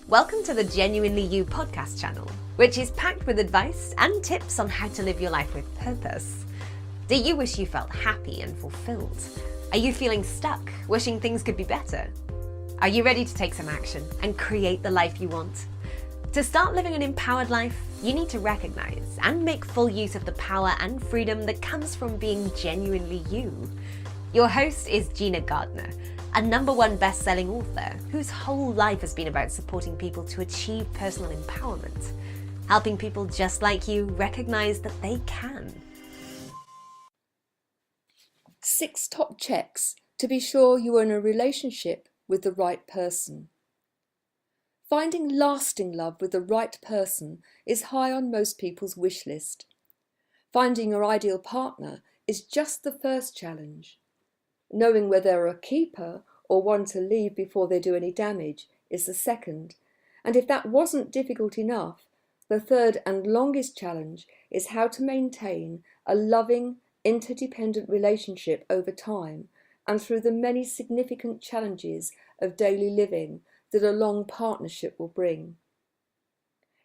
Welcome to the Genuinely You podcast channel, which is packed with advice and tips on how to live your life with purpose. Do you wish you felt happy and fulfilled? Are you feeling stuck, wishing things could be better? Are you ready to take some action and create the life you want? To start living an empowered life, you need to recognize and make full use of the power and freedom that comes from being genuinely you. Your host is Gina Gardner, a #1 best-selling author whose whole life has been about supporting people to achieve personal empowerment, helping people just like you recognize that they can. 6 top checks to be sure you are in a relationship with the right person. Finding lasting love with the right person is high on most people's wish list. Finding your ideal partner is just the first challenge. Knowing whether they're a keeper or one to leave before they do any damage is the second. And if that wasn't difficult enough, the third and longest challenge is how to maintain a loving, interdependent relationship over time and through the many significant challenges of daily living that a long partnership will bring.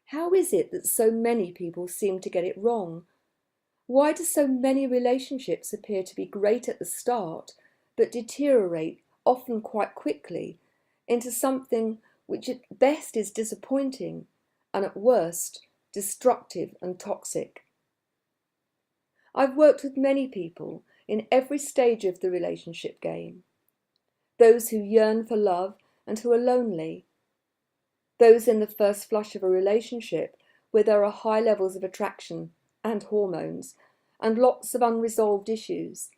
How is it that so many people seem to get it wrong? Why do so many relationships appear to be great at the start but deteriorate, often quite quickly, into something which at best is disappointing and at worst destructive and toxic? I've worked with many people in every stage of the relationship game. Those who yearn for love and who are lonely. Those in the first flush of a relationship where there are high levels of attraction and hormones and lots of unresolved issues.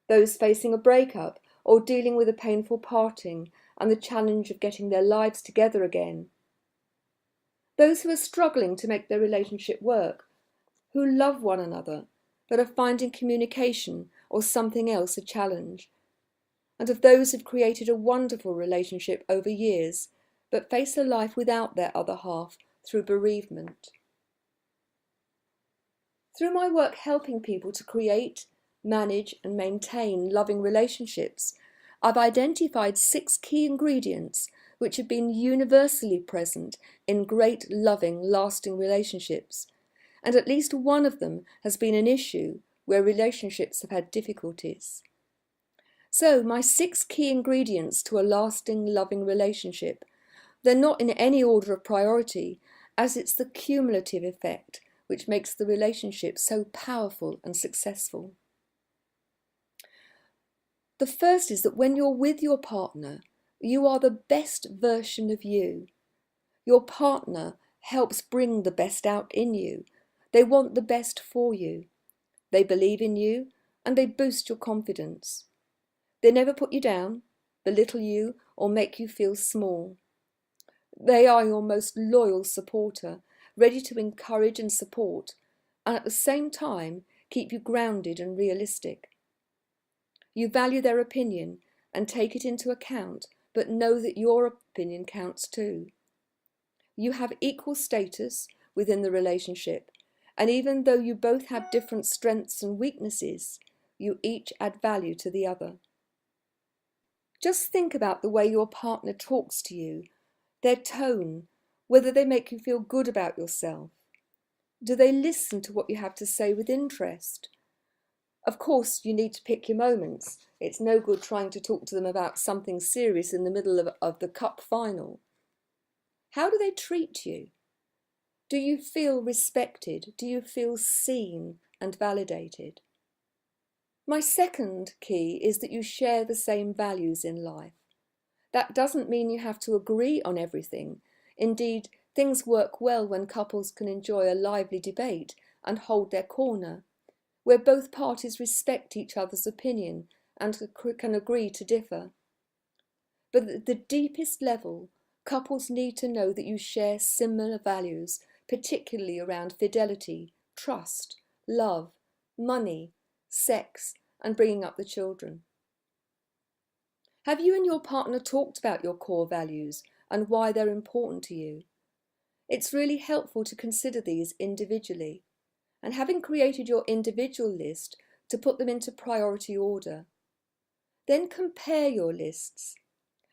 Those facing a breakup or dealing with a painful parting and the challenge of getting their lives together again. Those who are struggling to make their relationship work, who love one another but are finding communication or something else a challenge. And of those who've created a wonderful relationship over years but face a life without their other half through bereavement. Through my work helping people to create, manage and maintain loving relationships, I've identified 6 key ingredients which have been universally present in great, loving, lasting relationships, and at least one of them has been an issue where relationships have had difficulties. So, my 6 key ingredients to a lasting, loving relationship, they're not in any order of priority, as it's the cumulative effect which makes the relationship so powerful and successful. The first is that when you're with your partner, you are the best version of you. Your partner helps bring the best out in you. They want the best for you. They believe in you and they boost your confidence. They never put you down, belittle you, or make you feel small. They are your most loyal supporter, ready to encourage and support, and at the same time keep you grounded and realistic. You value their opinion and take it into account, but know that your opinion counts too. You have equal status within the relationship, and even though you both have different strengths and weaknesses, you each add value to the other. Just think about the way your partner talks to you, their tone, whether they make you feel good about yourself. Do they listen to what you have to say with interest? Of course, you need to pick your moments. It's no good trying to talk to them about something serious in the middle of the cup final. How do they treat you? Do you feel respected? Do you feel seen and validated? My second key is that you share the same values in life. That doesn't mean you have to agree on everything. Indeed, things work well when couples can enjoy a lively debate and hold their corner, where both parties respect each other's opinion and can agree to differ. But at the deepest level, couples need to know that you share similar values, particularly around fidelity, trust, love, money, sex, and bringing up the children. Have you and your partner talked about your core values and why they're important to you? It's really helpful to consider these individually, and having created your individual list, to put them into priority order. Then compare your lists.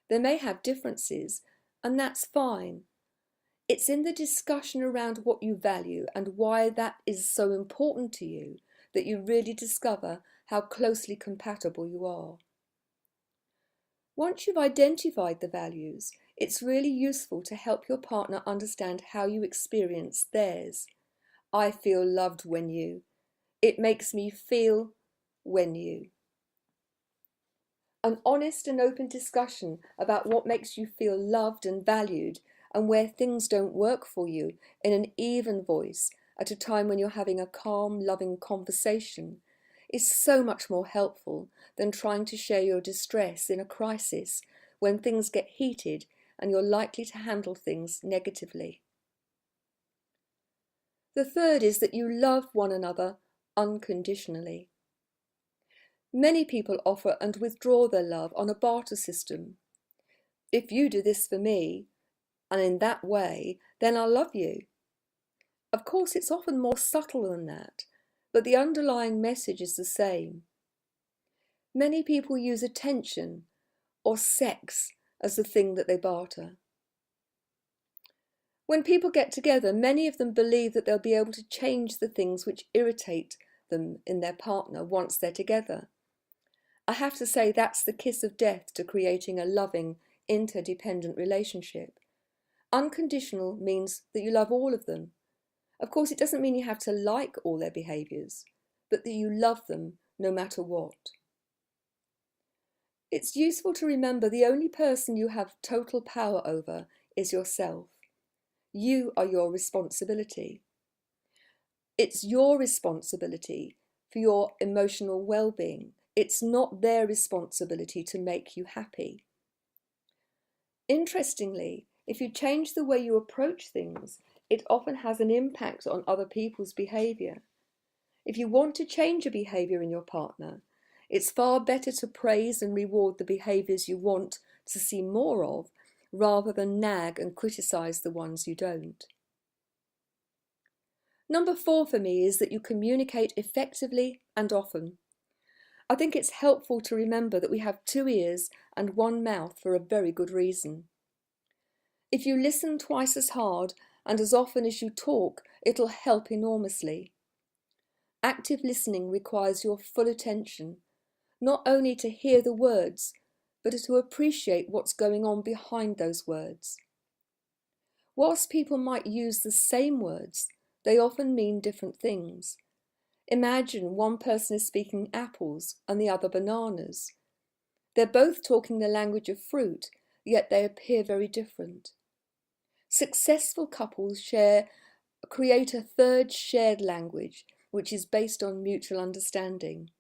They may have differences, and that's fine. It's in the discussion around what you value and why that is so important to you that you really discover how closely compatible you are. Once you've identified the values, it's really useful to help your partner understand how you experience theirs. I feel loved when you. It makes me feel when you. An honest and open discussion about what makes you feel loved and valued and where things don't work for you in an even voice at a time when you're having a calm, loving conversation is so much more helpful than trying to share your distress in a crisis when things get heated and you're likely to handle things negatively. The third is that you love one another unconditionally. Many people offer and withdraw their love on a barter system. If you do this for me, and in that way, then I'll love you. Of course, it's often more subtle than that, but the underlying message is the same. Many people use attention or sex as the thing that they barter. When people get together, many of them believe that they'll be able to change the things which irritate them in their partner once they're together. I have to say that's the kiss of death to creating a loving, interdependent relationship. Unconditional means that you love all of them. Of course, it doesn't mean you have to like all their behaviours, but that you love them no matter what. It's useful to remember the only person you have total power over is yourself. You are your responsibility. It's your responsibility for your emotional well-being. It's not their responsibility to make you happy. Interestingly, if you change the way you approach things, it often has an impact on other people's behaviour. If you want to change a behaviour in your partner, it's far better to praise and reward the behaviours you want to see more of, rather than nag and criticise the ones you don't. Number 4 for me is that you communicate effectively and often. I think it's helpful to remember that we have 2 ears and 1 mouth for a very good reason. If you listen twice as hard and as often as you talk, it'll help enormously. Active listening requires your full attention, not only to hear the words, but to appreciate what's going on behind those words. Whilst people might use the same words, they often mean different things. Imagine one person is speaking apples and the other bananas. They're both talking the language of fruit, yet they appear very different. Successful couples create a third shared language, which is based on mutual understanding.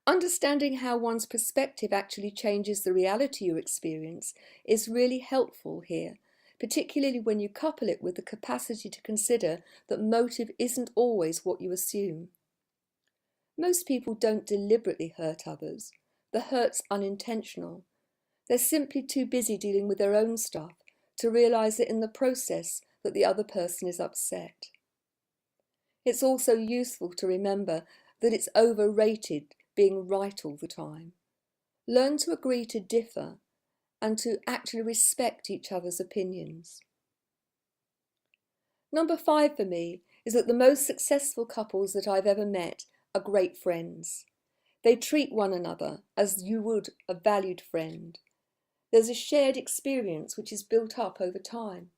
Understanding how one's perspective actually changes the reality you experience is really helpful here, particularly when you couple it with the capacity to consider that motive isn't always what you assume. Most people don't deliberately hurt others. The hurt's unintentional. They're simply too busy dealing with their own stuff to realise that in the process that the other person is upset. It's also useful to remember that it's overrated being right all the time. Learn to agree to differ and to actually respect each other's opinions. Number 5 for me is that the most successful couples that I've ever met are great friends. They treat one another as you would a valued friend. There's a shared experience which is built up over time.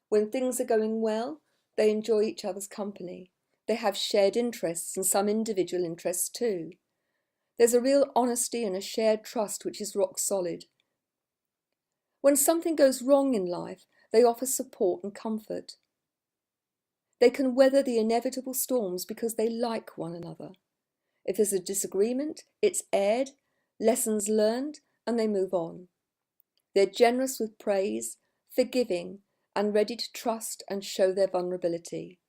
When things are going well, they enjoy each other's company. They have shared interests and some individual interests too. There's a real honesty and a shared trust which is rock solid. When something goes wrong in life, they offer support and comfort. They can weather the inevitable storms because they like one another. If there's a disagreement, it's aired, lessons learned, and they move on. They're generous with praise, forgiving, and ready to trust and show their vulnerability.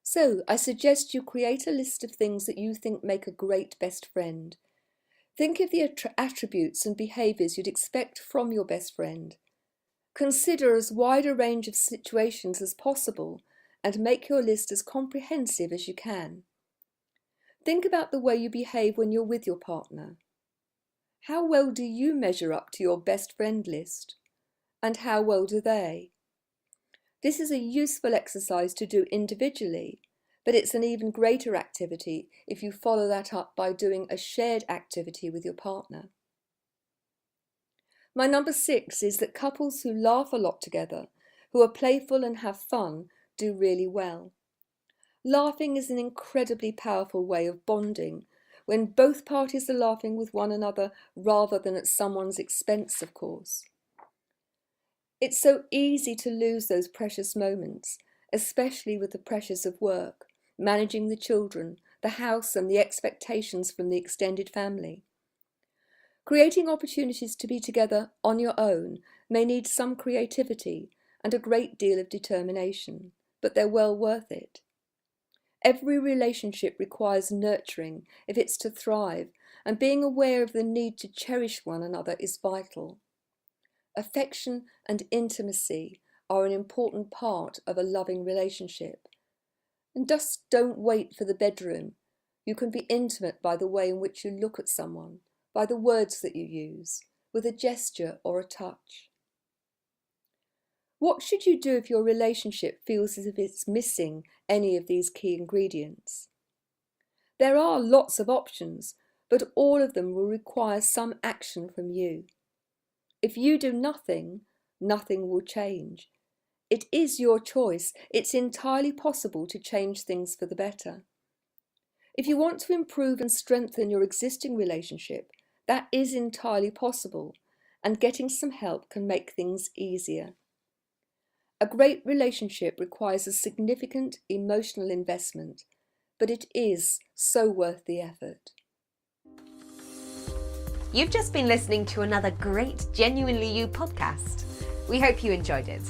So, I suggest you create a list of things that you think make a great best friend. Think of the attributes and behaviours you'd expect from your best friend. Consider as wide a range of situations as possible and make your list as comprehensive as you can. Think about the way you behave when you're with your partner. How well do you measure up to your best friend list? and how well do they? This is a useful exercise to do individually, but it's an even greater activity if you follow that up by doing a shared activity with your partner. My number 6 is that couples who laugh a lot together, who are playful and have fun, do really well. Laughing is an incredibly powerful way of bonding when both parties are laughing with one another rather than at someone's expense, of course. It's so easy to lose those precious moments, especially with the pressures of work, managing the children, the house, and the expectations from the extended family. Creating opportunities to be together on your own may need some creativity and a great deal of determination, but they're well worth it. Every relationship requires nurturing if it's to thrive, and being aware of the need to cherish one another is vital. Affection and intimacy are an important part of a loving relationship. And just don't wait for the bedroom. You can be intimate by the way in which you look at someone, by the words that you use, with a gesture or a touch. What should you do if your relationship feels as if it's missing any of these key ingredients? There are lots of options, but all of them will require some action from you. If you do nothing, nothing will change. It is your choice. It's entirely possible to change things for the better. If you want to improve and strengthen your existing relationship, that is entirely possible, and getting some help can make things easier. A great relationship requires a significant emotional investment, but it is so worth the effort. You've just been listening to another great Genuinely You podcast. We hope you enjoyed it.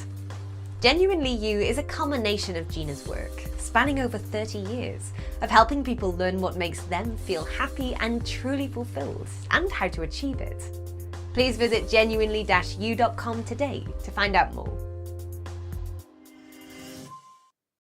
Genuinely You is a culmination of Gina's work, spanning over 30 years, of helping people learn what makes them feel happy and truly fulfilled, and how to achieve it. Please visit genuinely-you.com today to find out more.